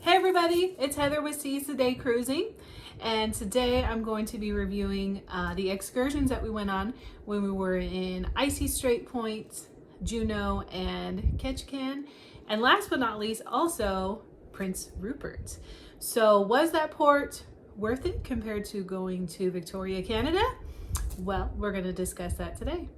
Hey everybody, it's Heather with Seize the Day Cruising, and today I'm going to be reviewing the excursions that we went on when we were in Icy Strait Point, Juneau, and Ketchikan, and last but not least also Prince Rupert. So was that port worth it compared to going to Victoria, Canada? Well, we're going to discuss that today.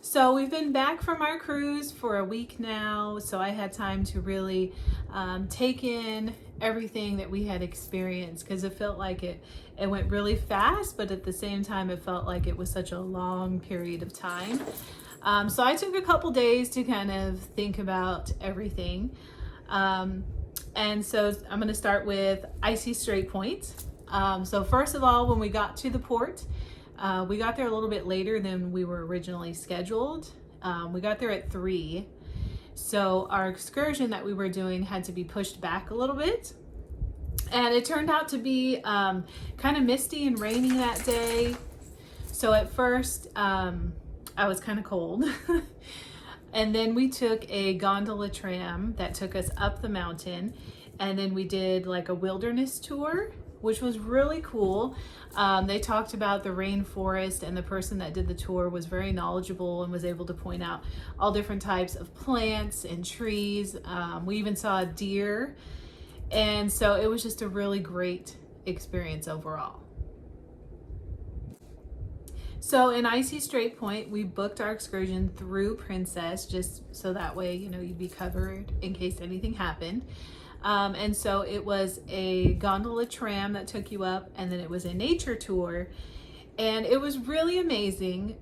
So we've been back from our cruise for a week now, so I had time to really take in everything that we had experienced, because it felt like it went really fast, but at the same time it felt like it was such a long period of time. So I took a couple days to kind of think about everything. And so I'm going to start with Icy Strait Point. So first of all, when we got to the port, we got there a little bit later than we were originally scheduled. We got there at 3. So our excursion that we were doing had to be pushed back a little bit. And it turned out to be kind of misty and rainy that day. So at first, I was kind of cold. And then we took a gondola tram that took us up the mountain. And then we did like a wilderness tour, which was really cool. They talked about the rainforest, and the person that did the tour was very knowledgeable and was able to point out all different types of plants and trees. We even saw a deer. And so it was just a really great experience overall. So in Icy Strait Point, we booked our excursion through Princess, just so that way, you know, you'd be covered in case anything happened. And so it was a gondola tram that took you up, and then it was a nature tour, and it was really amazing.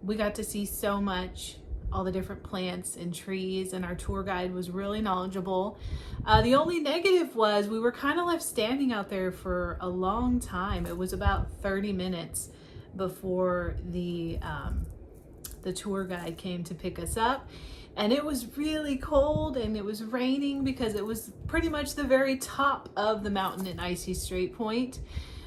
We got to see so much, all the different plants and trees, and our tour guide was really knowledgeable. The only negative was we were kind of left standing out there for a long time. It was about 30 minutes before the tour guide came to pick us up. And it was really cold, and it was raining because it was pretty much the very top of the mountain in Icy Strait Point.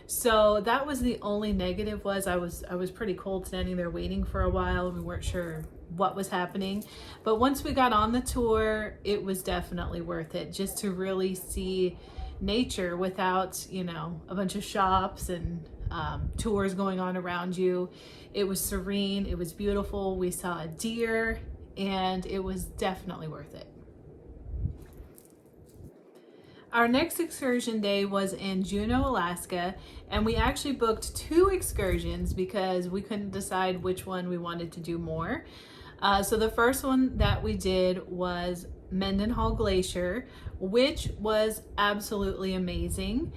So that was the only negative. Was I was pretty cold standing there waiting for a while, and we weren't sure what was happening. But once we got on the tour, it was definitely worth it, just to really see nature without, you know, a bunch of shops and tours going on around you. It was serene, it was beautiful. We saw a deer, and it was definitely worth it. Our next excursion day was in Juneau, Alaska, and we actually booked 2 excursions because we couldn't decide which one we wanted to do more. So the first one that we did was Mendenhall Glacier, which was absolutely amazing.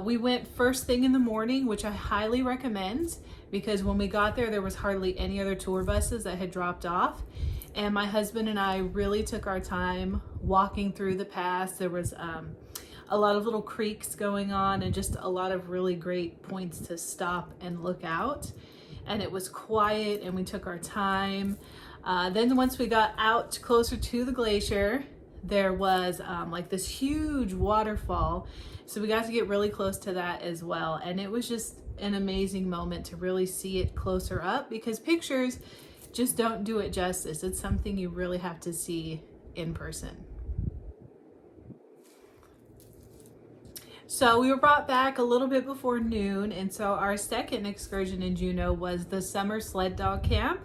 We went first thing in the morning, which I highly recommend, because when we got there was hardly any other tour buses that had dropped off. And my husband and I really took our time walking through the pass. There was a lot of little creeks going on, and just a lot of really great points to stop and look out. And it was quiet, and we took our time. Then once we got out closer to the glacier, there was like this huge waterfall. So we got to get really close to that as well. And it was just an amazing moment to really see it closer up, because pictures just don't do it justice. It's something you really have to see in person. So we were brought back a little bit before noon, and so our second excursion in Juneau was the summer sled dog camp,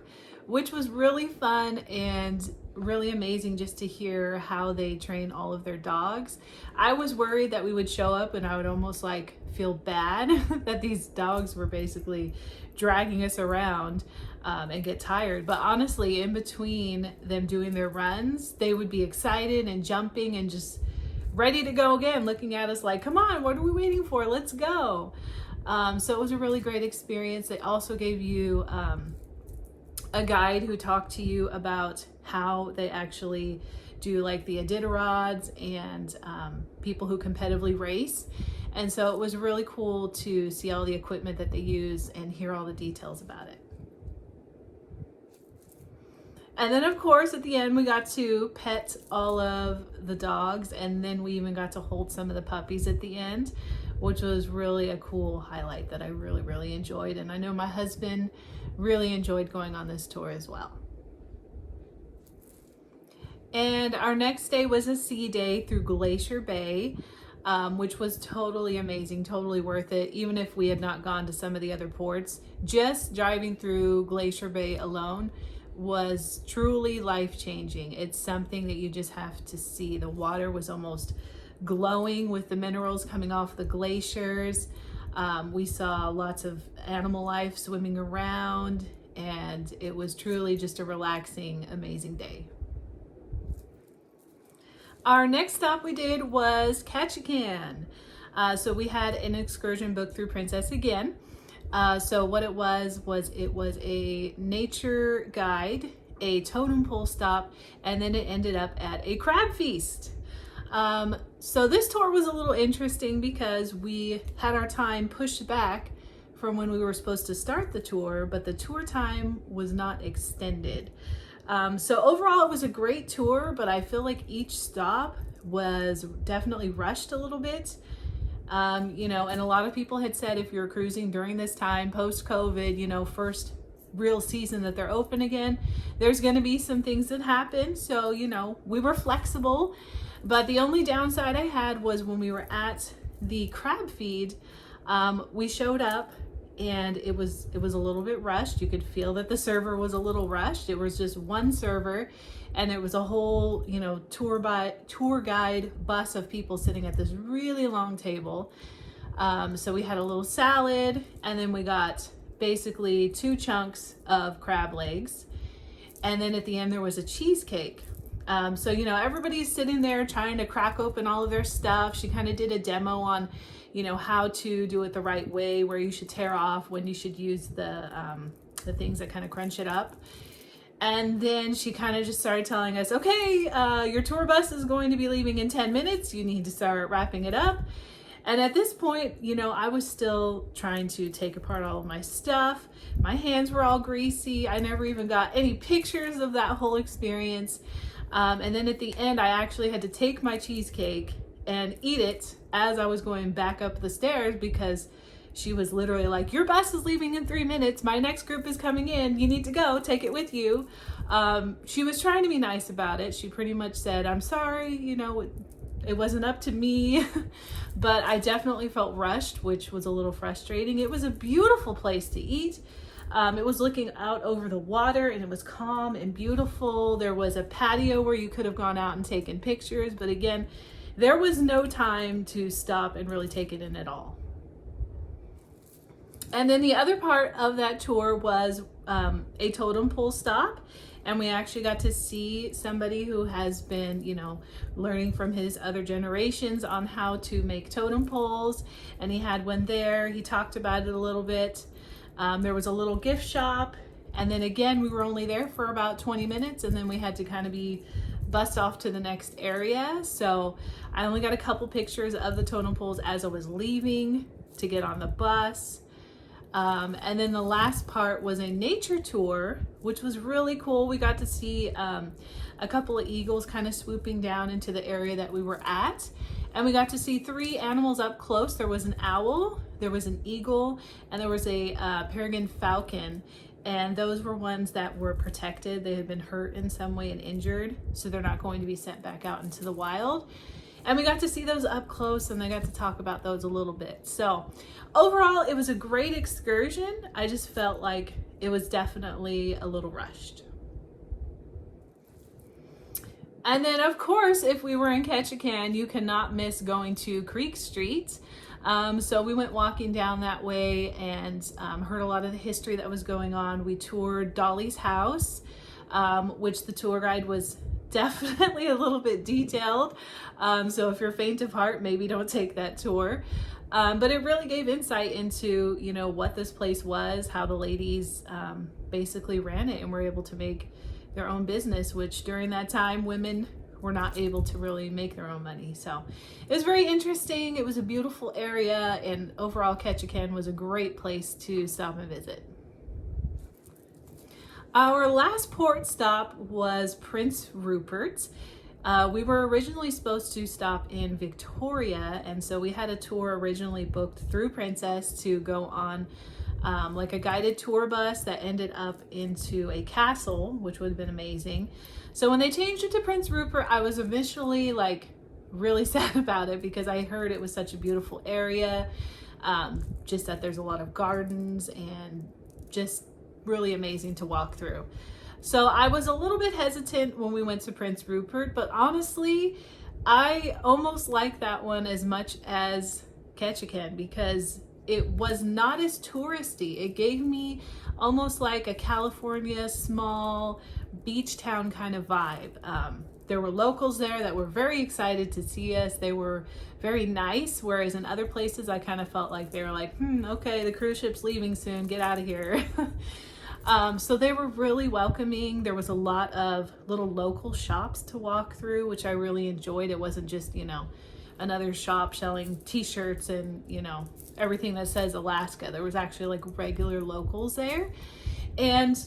which was really fun and really amazing just to hear how they train all of their dogs. I was worried that we would show up and I would almost like feel bad that these dogs were basically dragging us around and get tired. But honestly, in between them doing their runs, they would be excited and jumping and just ready to go again, looking at us like, come on, what are we waiting for? Let's go. So it was a really great experience. They also gave you a guide who talked to you about how they actually do like the Iditarods and people who competitively race. And so it was really cool to see all the equipment that they use and hear all the details about it. And then of course at the end we got to pet all of the dogs, and then we even got to hold some of the puppies at the end, which was really a cool highlight that I really enjoyed. And I know my husband really enjoyed going on this tour as well. And our next day was a sea day through Glacier Bay, which was totally amazing, totally worth it. Even if we had not gone to some of the other ports, just driving through Glacier Bay alone was truly life-changing. It's something that you just have to see. The water was almost glowing with the minerals coming off the glaciers. We saw lots of animal life swimming around, and it was truly just a relaxing, amazing day. Our next stop we did was Ketchikan. So we had an excursion booked through Princess again. So what it was a nature guide, a totem pole stop, and then it ended up at a crab feast. So this tour was a little interesting because we had our time pushed back from when we were supposed to start the tour, but the tour time was not extended. So overall it was a great tour, but I feel like each stop was definitely rushed a little bit. You know, and a lot of people had said if you're cruising during this time, post-COVID, you know, first real season that they're open again, there's going to be some things that happen. So, you know, we were flexible, but the only downside I had was when we were at the crab feed, we showed up and it was a little bit rushed. You could feel that the server was a little rushed. It was just one server, and it was a whole, you know, tour guide bus of people sitting at this really long table. So we had a little salad, and then we got basically 2 chunks of crab legs, and then at the end there was a cheesecake. So, you know, everybody's sitting there trying to crack open all of their stuff. She kind of did a demo on, you know, how to do it the right way, where you should tear off, when you should use the things that kind of crunch it up. And then she kind of just started telling us, okay, your tour bus is going to be leaving in 10 minutes. You need to start wrapping it up. And at this point, you know, I was still trying to take apart all of my stuff. My hands were all greasy. I never even got any pictures of that whole experience. And then at the end, I actually had to take my cheesecake and eat it as I was going back up the stairs, because she was literally like, your bus is leaving in 3 minutes. My next group is coming in. You need to go. Take it with you. She was trying to be nice about it. She pretty much said, I'm sorry, you know, it wasn't up to me. But I definitely felt rushed, which was a little frustrating. It was a beautiful place to eat. It was looking out over the water, and it was calm and beautiful. There was a patio where you could have gone out and taken pictures, but again, there was no time to stop and really take it in at all. And then the other part of that tour was a totem pole stop, and we actually got to see somebody who has been, you know, learning from his other generations on how to make totem poles, and he had one there. He talked about it a little bit. There was a little gift shop, and then again, we were only there for about 20 minutes, and then we had to kind of be bussed off to the next area. So I only got a couple pictures of the totem poles as I was leaving to get on the bus. And then the last part was a nature tour, which was really cool. We got to see a couple of eagles kind of swooping down into the area that we were at. And we got to see 3 animals up close. There was an owl, there was an eagle, and there was a peregrine falcon. And those were ones that were protected. They had been hurt in some way and injured, so they're not going to be sent back out into the wild. And we got to see those up close, and I got to talk about those a little bit. So overall, it was a great excursion. I just felt like it was definitely a little rushed. And then, of course, if we were in Ketchikan, you cannot miss going to Creek Street. So we went walking down that way and heard a lot of the history that was going on. We toured Dolly's house, which the tour guide was definitely a little bit detailed. So if you're faint of heart, maybe don't take that tour. But it really gave insight into, you know, what this place was, how the ladies basically ran it and were able to make their own business, which during that time, women were not able to really make their own money. So it was very interesting. It was a beautiful area, and overall Ketchikan was a great place to stop and visit. Our last port stop was Prince Rupert. We were originally supposed to stop in Victoria, and so we had a tour originally booked through Princess to go on like a guided tour bus that ended up into a castle, which would have been amazing. So when they changed it to Prince Rupert, I was initially like really sad about it because I heard it was such a beautiful area, just that there's a lot of gardens and just really amazing to walk through. So I was a little bit hesitant when we went to Prince Rupert, but honestly, I almost like that one as much as Ketchikan because it was not as touristy. It gave me almost like a California small beach town kind of vibe. There were locals there that were very excited to see us. They were very nice, whereas in other places I kind of felt like they were like, okay, the cruise ship's leaving soon, get out of here. So they were really welcoming. There was a lot of little local shops to walk through, which I really enjoyed. It wasn't just, another shop selling t-shirts and, everything that says Alaska. There was actually like regular locals there. And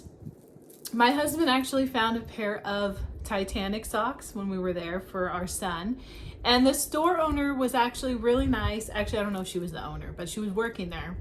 my husband actually found a pair of Titanic socks when we were there for our son. And the store owner was actually really nice. Actually, I don't know if she was the owner, but she was working there.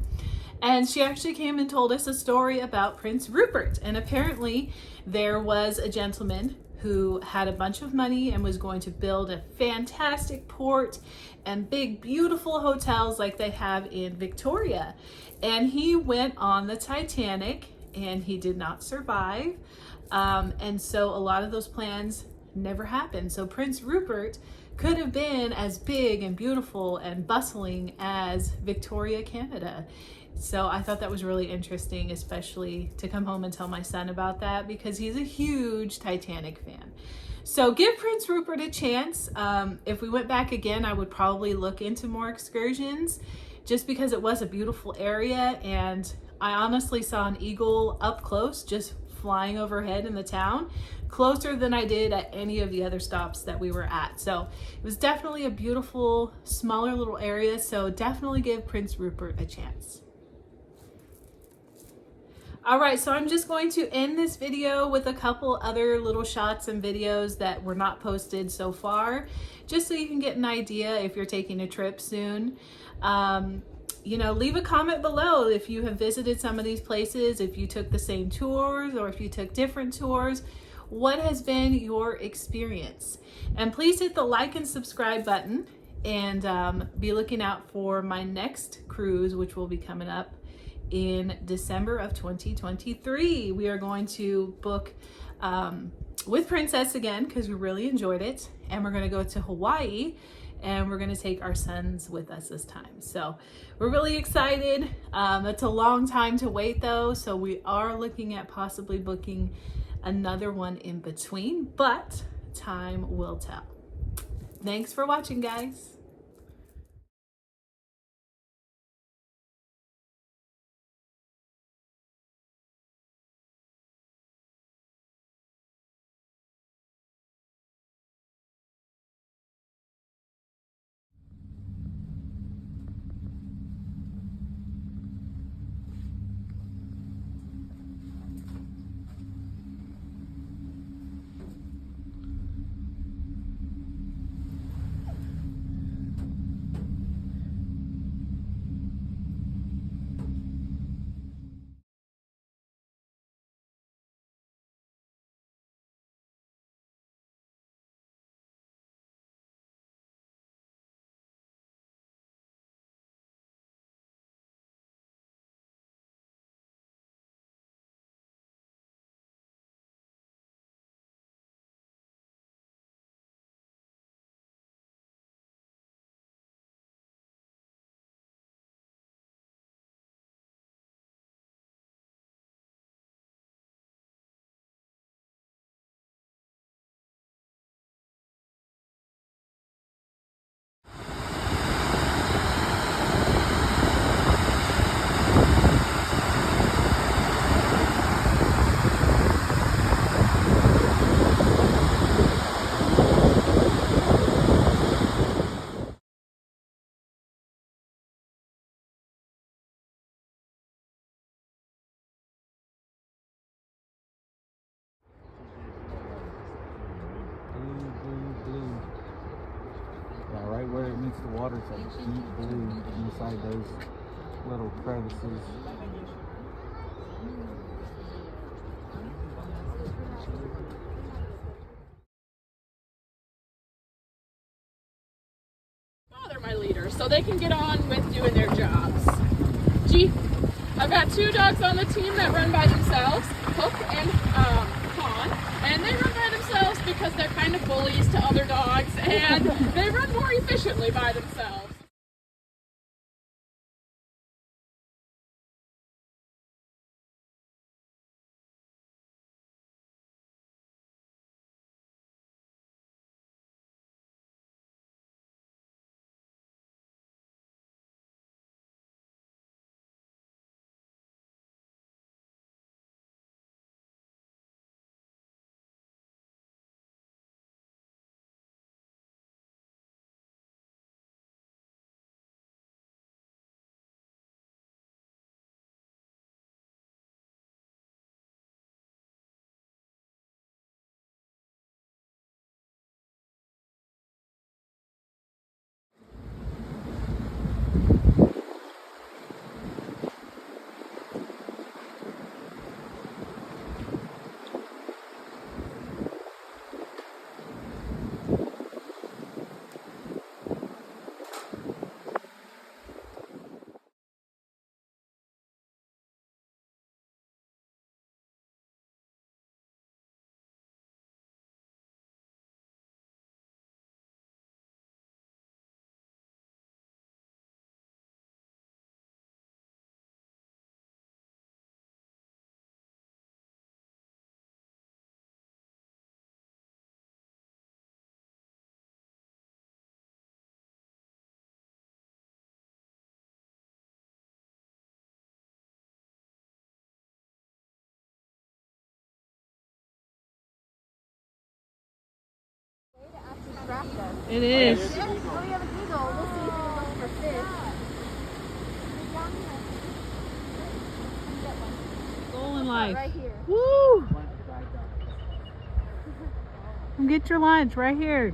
And she actually came and told us a story about Prince Rupert. And apparently there was a gentleman who had a bunch of money and was going to build a fantastic port and big, beautiful hotels like they have in Victoria. And he went on the Titanic and he did not survive. And so a lot of those plans never happened. So Prince Rupert could have been as big and beautiful and bustling as Victoria, Canada. So I thought that was really interesting, especially to come home and tell my son about that because he's a huge Titanic fan. So give Prince Rupert a chance. If we went back again, I would probably look into more excursions just because it was a beautiful area. And I honestly saw an eagle up close, just flying overhead in the town, closer than I did at any of the other stops that we were at. So it was definitely a beautiful, smaller little area. So definitely give Prince Rupert a chance. All right, so I'm just going to end this video with a couple other little shots and videos that were not posted so far, just so you can get an idea if you're taking a trip soon. Leave a comment below if you have visited some of these places, if you took the same tours or if you took different tours. What has been your experience? And please hit the like and subscribe button and be looking out for my next cruise, which will be coming up in December of 2023. We are going to book with Princess again because we really enjoyed it, and we're going to go to Hawaii and we're going to take our sons with us this time. So we're really excited. It's a long time to wait though, so we are looking at possibly booking another one in between, but time will tell. Thanks for watching, guys. water's like deep blue inside those little crevices. Oh, they're my leaders, so they can get on with doing their jobs. I've got 2 dogs on the team that run by themselves, Hook and Fawn, and they run by themselves because they're kind of bullies to other dogs, and they run more efficiently by themselves. It is. Oh, we have an eagle. We'll see if it looks for fish. Goal in life. Right here. Woo! Come get your lunch right here.